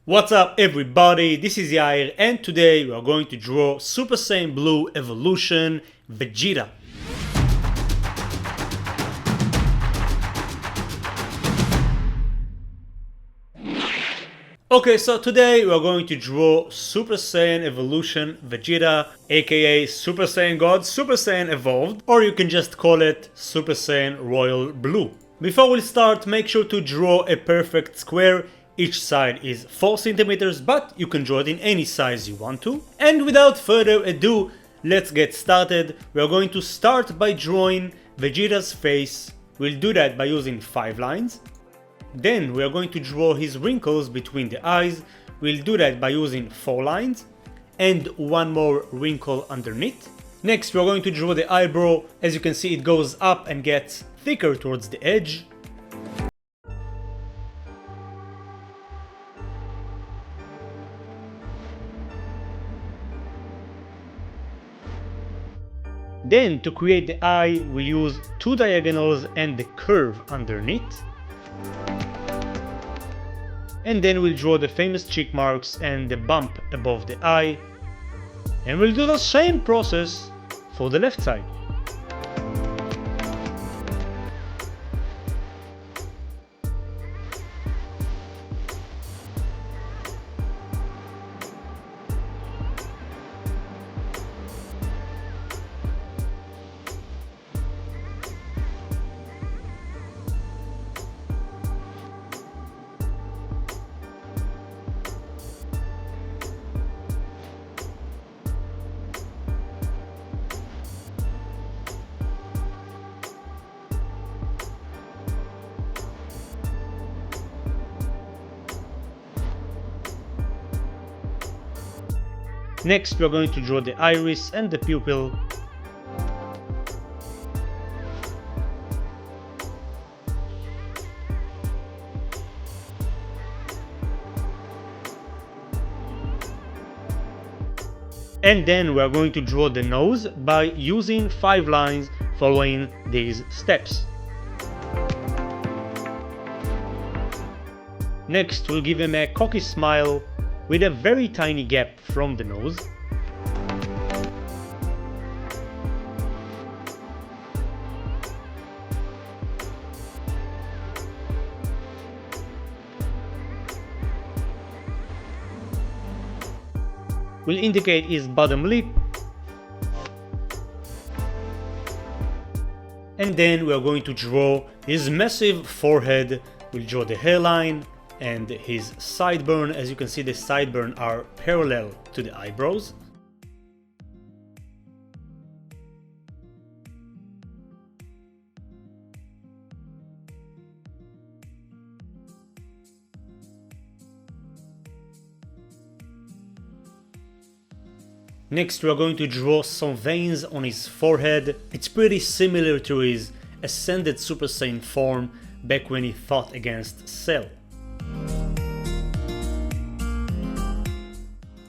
What's up everybody, this is Yair and today we are going to draw Super Saiyan Blue Evolution Vegeta. Okay, so today we are going to draw Super Saiyan Evolution Vegeta, aka Super Saiyan God Super Saiyan Evolved, or you can just call it Super Saiyan Royal Blue. Before we start, make sure to draw a perfect square. Each side is 4 centimeters, but you can draw it in any size you want to. And without further ado, let's get started. We are going to start by drawing Vegeta's face. We'll do that by using 5 lines. Then we are going to draw his wrinkles between the eyes. We'll do that by using 4 lines and 1 more wrinkle underneath. Next we are going to draw the eyebrow. As you can see, it goes up and gets thicker towards the edge. Then to create the eye, we use 2 diagonals and the curve underneath. And then we'll draw the famous cheek marks and the bump above the eye. And we'll do the same process for the left side. Next we are going to draw the iris and the pupil. And then we are going to draw the nose by using 5 lines following these steps. Next we'll give him a cocky smile with a very tiny gap from the nose. We'll indicate his bottom lip. And then we are going to draw his massive forehead. We'll draw the hairline and his sideburn. As you can see, the sideburn are parallel to the eyebrows. Next we are going to draw some veins on his forehead. It's pretty similar to his ascended Super Saiyan form back when he fought against Cell.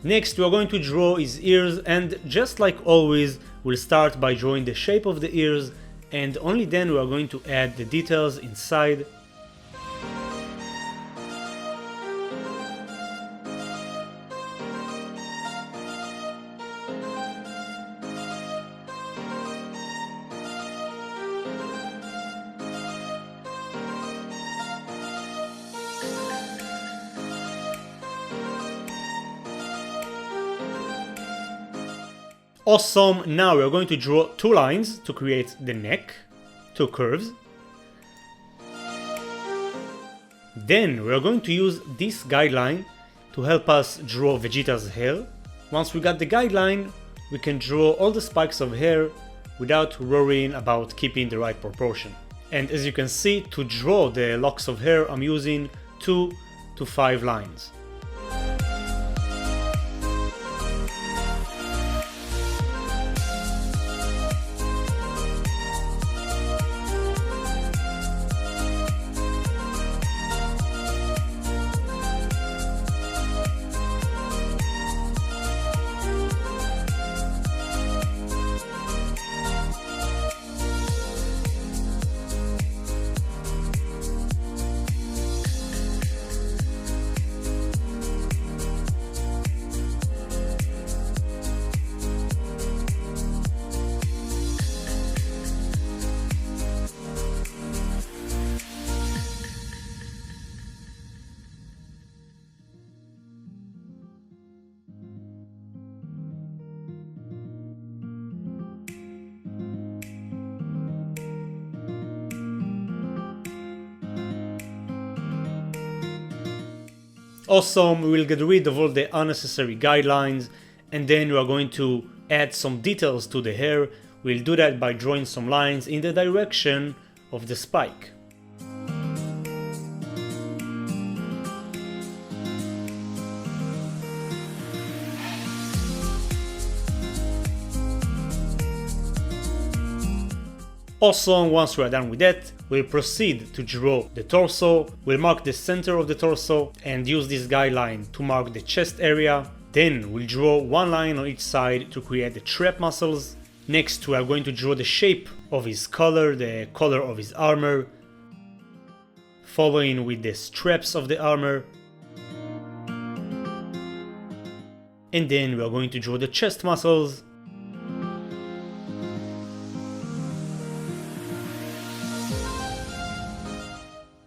Next we are going to draw his ears, and just like always we'll start by drawing the shape of the ears, and only then we are going to add the details inside. Awesome, now we are going to draw 2 lines to create the neck, 2 curves. Then we are going to use this guideline to help us draw Vegeta's hair. Once we got the guideline, we can draw all the spikes of hair without worrying about keeping the right proportion. And as you can see, to draw the locks of hair, I'm using 2 to 5 lines. Awesome, we will get rid of all the unnecessary guidelines, and then we are going to add some details to the hair. We'll do that by drawing some lines in the direction of the spike. Awesome, once we are done with that, we'll proceed to draw the torso. We'll mark the center of the torso and use this guideline to mark the chest area. Then we'll draw one line on each side to create the trap muscles. Next, we are going to draw the shape of his collar, the color of his armor, following with the straps of the armor. And then we are going to draw the chest muscles.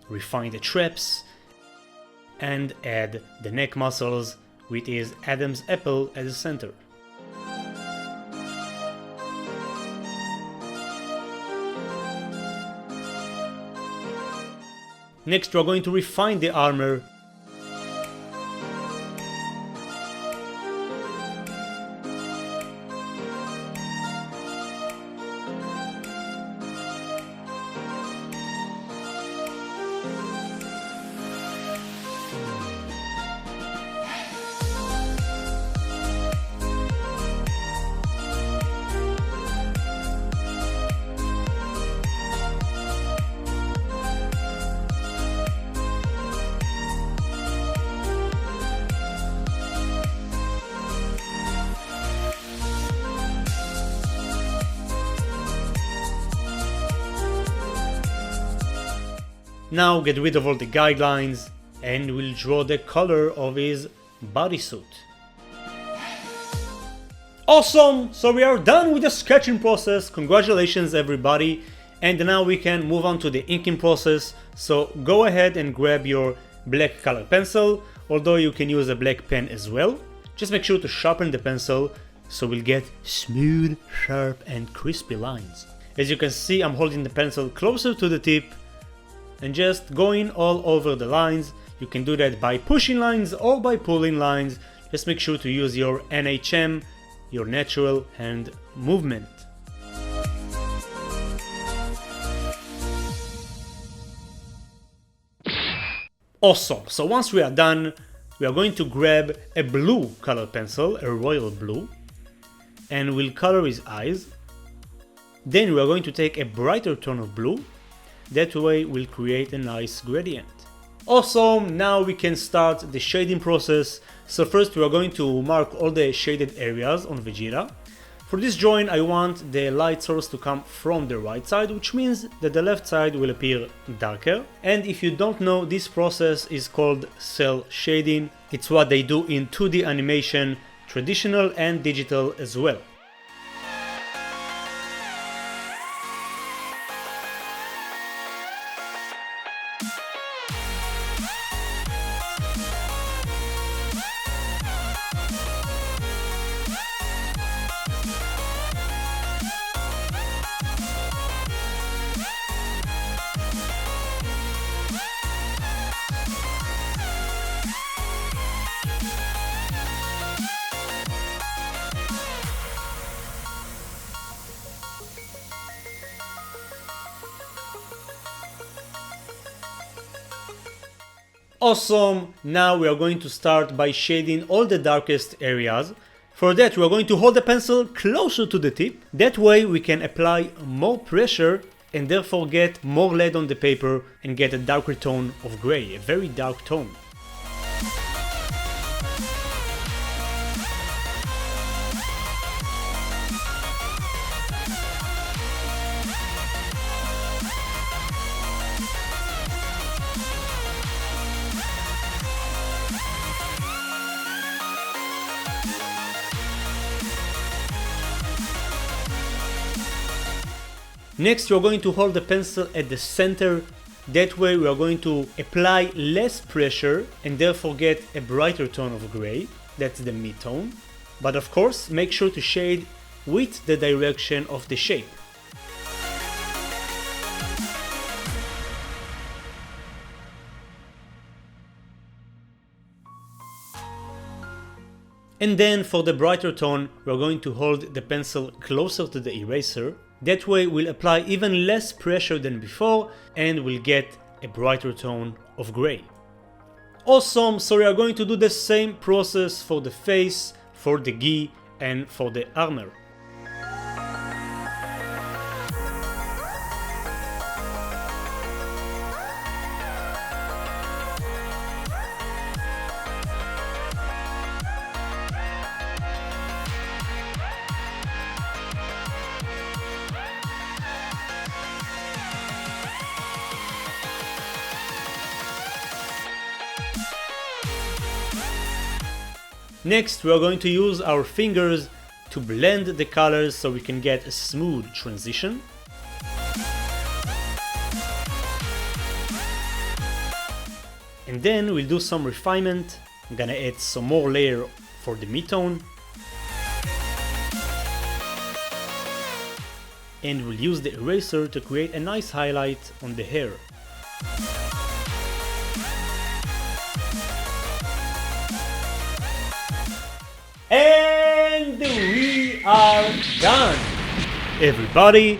Refine the traps and add the neck muscles with his Adam's apple as the center. Next, we are going to refine the armor. Now get rid of all the guidelines and we'll draw the color of his bodysuit. Awesome! So we are done with the sketching process. Congratulations everybody. And now we can move on to the inking process. So go ahead and grab your black color pencil, although you can use a black pen as well. Just make sure to sharpen the pencil so we'll get smooth, sharp and crispy lines. As you can see, I'm holding the pencil closer to the tip and just going all over the lines. You can do that by pushing lines or by pulling lines. Just make sure to use your NHM, your natural hand movement. Awesome, so once we are done, we are going to grab a blue color pencil, a royal blue, and we'll color his eyes. Then we are going to take a brighter tone of blue. That way we'll create a nice gradient. Awesome, now we can start the shading process. So first we are going to mark all the shaded areas on Vegeta. For this drawing I want the light source to come from the right side, which means that the left side will appear darker. And if you don't know, this process is called cell shading. It's what they do in 2D animation, traditional and digital as well. Awesome! Now we are going to start by shading all the darkest areas. For that we are going to hold the pencil closer to the tip. That way we can apply more pressure and therefore get more lead on the paper and get a darker tone of gray, a very dark tone. Next we are going to hold the pencil at the center. That way we are going to apply less pressure and therefore get a brighter tone of gray. That's the mid-tone. But of course make sure to shade with the direction of the shape. And then for the brighter tone, we're going to hold the pencil closer to the eraser. That way we'll apply even less pressure than before and we'll get a brighter tone of gray. Awesome, so we are going to do the same process for the face, for the gi, and for the armor. Next, we are going to use our fingers to blend the colors so we can get a smooth transition. And then we'll do some refinement. I'm gonna add some more layer for the mid-tone. And we'll use the eraser to create a nice highlight on the hair. And we are done! Everybody,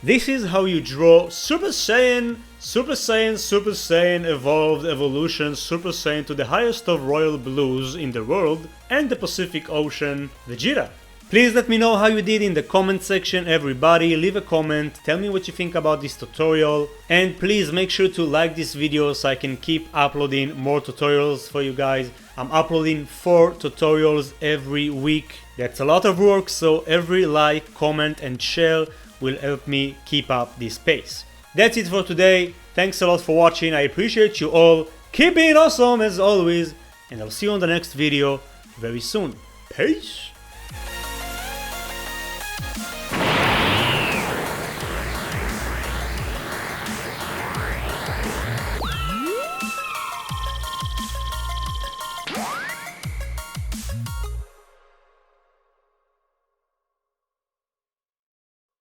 this is how you draw Super Saiyan, Super Saiyan, Super Saiyan Evolved Evolution Super Saiyan to the highest of royal blues in the world and the Pacific Ocean, Vegeta. Please let me know how you did in the comment section, everybody. Leave a comment, tell me what you think about this tutorial, and please make sure to like this video so I can keep uploading more tutorials for you guys. I'm uploading 4 tutorials every week. That's a lot of work, so every like, comment and share will help me keep up this pace. That's it for today. Thanks a lot for watching. I appreciate you all. Keep being awesome as always, and I'll see you on the next video very soon. Peace!